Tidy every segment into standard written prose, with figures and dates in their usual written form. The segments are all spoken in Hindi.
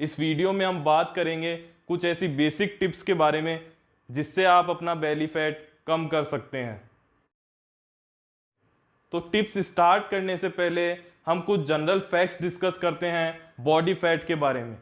इस वीडियो में हम बात करेंगे कुछ ऐसी बेसिक टिप्स के बारे में जिससे आप अपना बेली फैट कम कर सकते हैं। तो टिप्स स्टार्ट करने से पहले हम कुछ जनरल फैक्ट्स डिस्कस करते हैं बॉडी फैट के बारे में।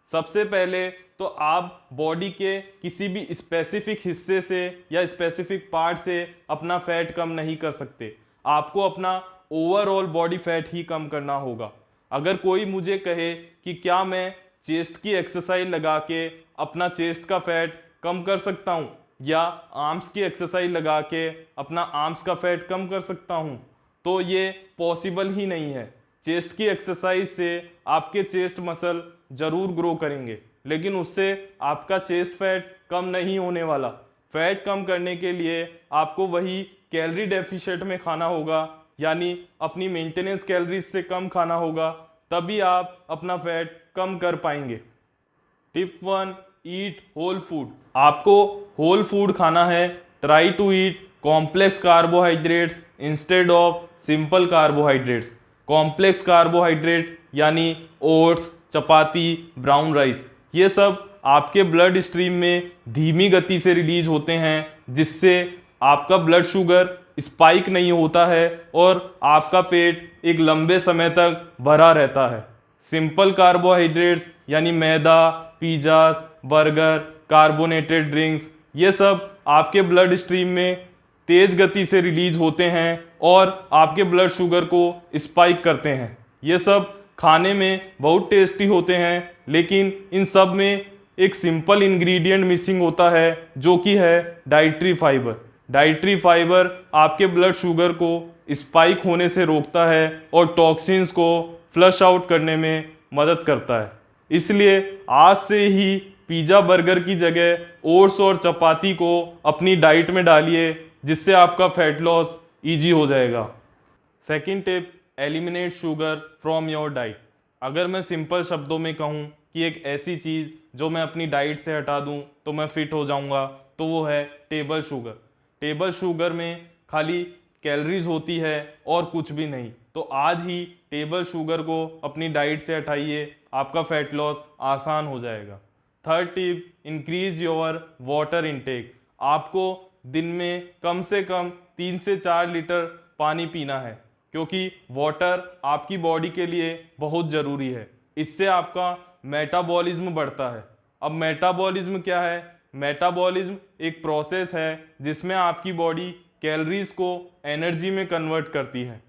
सबसे पहले तो आप बॉडी के किसी भी स्पेसिफिक हिस्से से या स्पेसिफिक पार्ट से अपना फैट कम नहीं कर सकते। आपको अपना ओवरऑल बॉडी फैट ही कम करना होगा। अगर कोई मुझे कहे कि क्या मैं चेस्ट की एक्सरसाइज लगा के अपना चेस्ट का फैट कम कर सकता हूँ या आर्म्स की एक्सरसाइज लगा के अपना आर्म्स का फैट कम कर सकता हूँ, तो ये पॉसिबल ही नहीं है। चेस्ट की एक्सरसाइज से आपके चेस्ट मसल जरूर ग्रो करेंगे, लेकिन उससे आपका चेस्ट फैट कम नहीं होने वाला। फैट कम करने के लिए आपको वही कैलोरी डेफिशिएंट में खाना होगा, यानी अपनी मेंटेनेंस कैलोरीज से कम खाना होगा, तभी आप अपना फैट कम कर पाएंगे। Tip 1, eat whole food. आपको होल फूड खाना है। Try to eat complex carbohydrates instead of simple carbohydrates. Complex carbohydrate यानी ओट्स, चपाती, ब्राउन राइस, ये सब आपके ब्लड स्ट्रीम में धीमी गति से रिलीज होते हैं, जिससे आपका ब्लड शुगर स्पाइक नहीं होता है और आपका पेट एक लंबे समय तक भरा रहता है। सिंपल कार्बोहाइड्रेट्स यानी मैदा, पिज़्ज़ास, बर्गर, कार्बोनेटेड ड्रिंक्स, ये सब आपके ब्लड स्ट्रीम में तेज गति से रिलीज होते हैं और आपके ब्लड शुगर को स्पाइक करते हैं। ये सब खाने में बहुत टेस्टी होते हैं, लेकिन इन सब में एक सिंपल इंग्रेडिएंट मिसिंग होता है, जो कि है डाइटरी फाइबर। डाइटरी फाइबर आपके ब्लड शुगर को स्पाइक होने से रोकता है और टॉक्सिन्स को फ्लश आउट करने में मदद करता है। इसलिए आज से ही पिज़्ज़ा बर्गर की जगह ओट्स और चपाती को अपनी डाइट में डालिए, जिससे आपका फैट लॉस इजी हो जाएगा। Second tip, eliminate sugar from your diet. अगर मैं सिंपल शब्दों में कहूँ कि एक ऐसी चीज़ जो मैं अपनी डाइट से हटा दूँ तो मैं फिट हो जाऊँगा, तो वो है टेबल शुगर। टेबल शुगर में खाली कैलोरीज होती है और कुछ भी नहीं। तो आज ही टेबल शुगर को अपनी डाइट से हटाइए, आपका फैट लॉस आसान हो जाएगा। Third tip, increase your water intake. आपको दिन में कम से कम 3 से 4 लीटर पानी पीना है, क्योंकि वाटर आपकी बॉडी के लिए बहुत ज़रूरी है। इससे आपका मेटाबॉलिज्म बढ़ता है। अब मेटाबॉलिज्म क्या है? मेटाबॉलिज्म एक प्रोसेस है जिसमें आपकी बॉडी कैलोरीज को एनर्जी में कन्वर्ट करती है।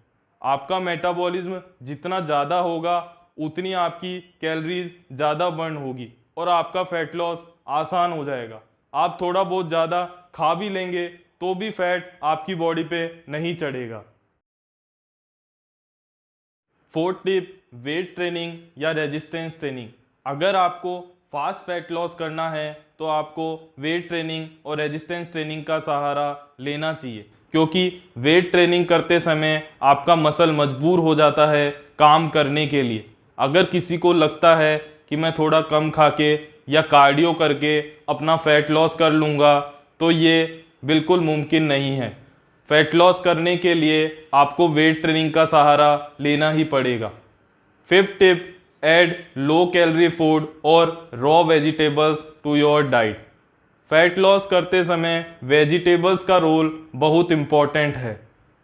आपका मेटाबॉलिज्म जितना ज़्यादा होगा, उतनी आपकी कैलोरीज ज़्यादा बर्न होगी और आपका फैट लॉस आसान हो जाएगा। आप थोड़ा बहुत ज़्यादा खा भी लेंगे तो भी फैट आपकी बॉडी पे नहीं चढ़ेगा। फोर्थ टिप, वेट ट्रेनिंग या रेजिस्टेंस ट्रेनिंग। अगर आपको फास्ट फैट लॉस करना है तो आपको वेट ट्रेनिंग और रेजिस्टेंस ट्रेनिंग का सहारा लेना चाहिए, क्योंकि वेट ट्रेनिंग करते समय आपका मसल मजबूर हो जाता है काम करने के लिए। अगर किसी को लगता है कि मैं थोड़ा कम खा के या कार्डियो करके अपना फैट लॉस कर लूँगा, तो ये बिल्कुल मुमकिन नहीं है। फैट लॉस करने के लिए आपको वेट ट्रेनिंग का सहारा लेना ही पड़ेगा। Fifth tip, add low calorie food और raw vegetables to your diet. Fat loss करते समय वेजिटेबल्स का रोल बहुत इम्पॉर्टेंट है।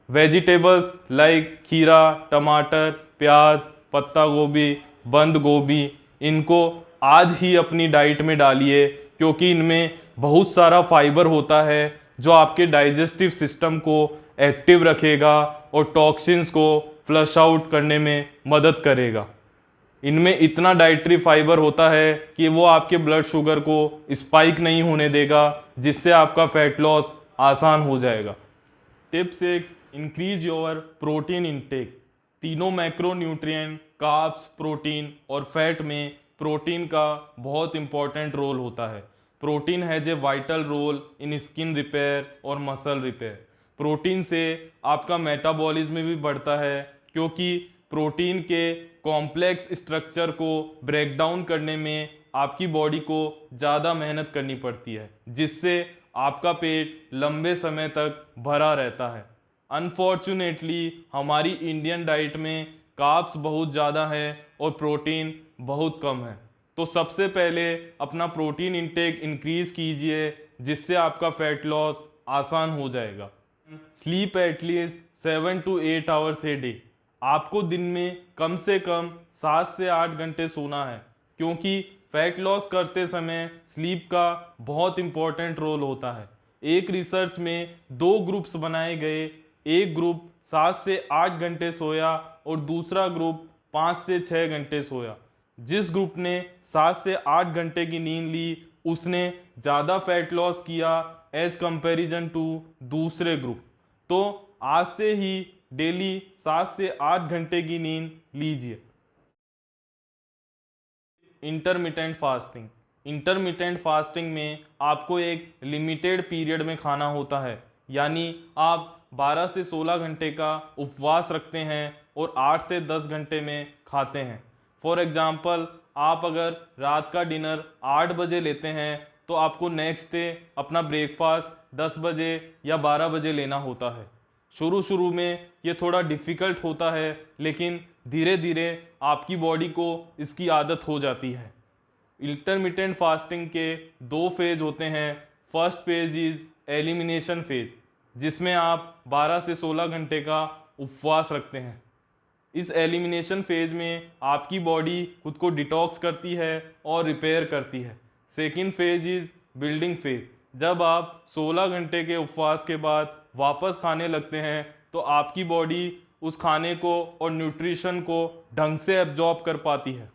वेजिटेबल्स लाइक खीरा, टमाटर, प्याज, पत्ता गोभी, बंद गोभी, इनको आज ही अपनी डाइट में डालिए, क्योंकि इनमें बहुत सारा फाइबर होता है जो आपके डाइजेस्टिव सिस्टम को एक्टिव रखेगा और टॉक्सिन्स को फ्लश आउट करने में मदद करेगा। इनमें इतना डाइटरी फाइबर होता है कि वो आपके ब्लड शुगर को स्पाइक नहीं होने देगा, जिससे आपका फैट लॉस आसान हो जाएगा। Tip 6, increase your protein intake. तीनों मैक्रोन्यूट्रिएंट कार्ब्स, प्रोटीन और फैट में प्रोटीन का बहुत इंपॉर्टेंट रोल होता है। Protein has a vital role in skin repair और मसल रिपेयर। प्रोटीन से आपका मेटाबॉलिज्म भी बढ़ता है, क्योंकि प्रोटीन के कॉम्प्लेक्स स्ट्रक्चर को ब्रेक डाउन करने में आपकी बॉडी को ज़्यादा मेहनत करनी पड़ती है, जिससे आपका पेट लंबे समय तक भरा रहता है। अनफॉर्चुनेटली हमारी इंडियन डाइट में कार्ब्स बहुत ज़्यादा है और प्रोटीन बहुत कम है। तो सबसे पहले अपना प्रोटीन इंटेक इंक्रीज कीजिए, जिससे आपका फैट लॉस आसान हो जाएगा। Sleep at least 7 to 8 hours a day. आपको दिन में कम से कम 7 से 8 घंटे सोना है, क्योंकि फैट लॉस करते समय स्लीप का बहुत इंपॉर्टेंट रोल होता है। एक रिसर्च में 2 ग्रुप्स बनाए गए, एक ग्रुप 7 से 8 घंटे सोया और दूसरा ग्रुप 5 से 6 घंटे सोया। जिस ग्रुप ने 7 से 8 घंटे की नींद ली उसने ज़्यादा फैट लॉस किया एज कंपैरिजन टू दूसरे ग्रुप। तो आज से ही डेली 7 से 8 घंटे की नींद लीजिए। Intermittent fasting. इंटरमिटेंट फास्टिंग में आपको एक लिमिटेड पीरियड में खाना होता है, यानी आप 12 से 16 घंटे का उपवास रखते हैं और 8 से 10 घंटे में खाते हैं। फॉर एग्जाम्पल, आप अगर रात का डिनर 8 बजे लेते हैं तो आपको नेक्स्ट डे अपना ब्रेकफास्ट 10 बजे या 12 बजे लेना होता है। शुरू में ये थोड़ा डिफ़िकल्ट होता है, लेकिन धीरे धीरे आपकी बॉडी को इसकी आदत हो जाती है। इंटरमिटेंट फास्टिंग के 2 फेज होते हैं। First phase is elimination phase, जिसमें आप 12 से 16 घंटे का उपवास रखते हैं। इस एलिमिनेशन फेज में आपकी बॉडी खुद को डिटॉक्स करती है और रिपेयर करती है। Second phase is building phase. जब आप 16 घंटे के उपवास के बाद वापस खाने लगते हैं तो आपकी बॉडी उस खाने को और न्यूट्रिशन को ढंग से एब्जॉर्ब कर पाती है।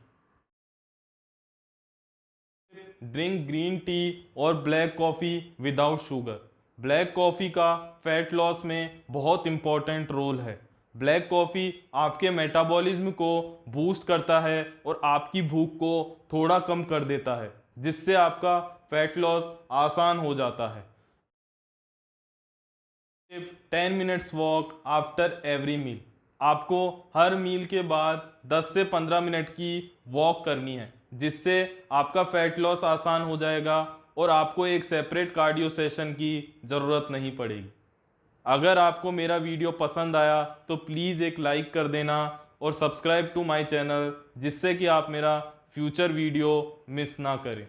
ड्रिंक ग्रीन टी और black coffee without sugar. Black coffee का फैट लॉस में बहुत इंपॉर्टेंट रोल है। ब्लैक कॉफ़ी आपके मेटाबॉलिज्म को बूस्ट करता है और आपकी भूख को थोड़ा कम कर देता है, जिससे आपका फैट लॉस आसान हो जाता है। 10 minutes walk after every meal. आपको हर मील के बाद 10 से 15 मिनट की वॉक करनी है, जिससे आपका फैट लॉस आसान हो जाएगा और आपको एक सेपरेट कार्डियो सेशन की ज़रूरत नहीं पड़ेगी। अगर आपको मेरा वीडियो पसंद आया तो प्लीज़ एक लाइक कर देना और सब्सक्राइब टू माय चैनल, जिससे कि आप मेरा फ्यूचर वीडियो मिस ना करें।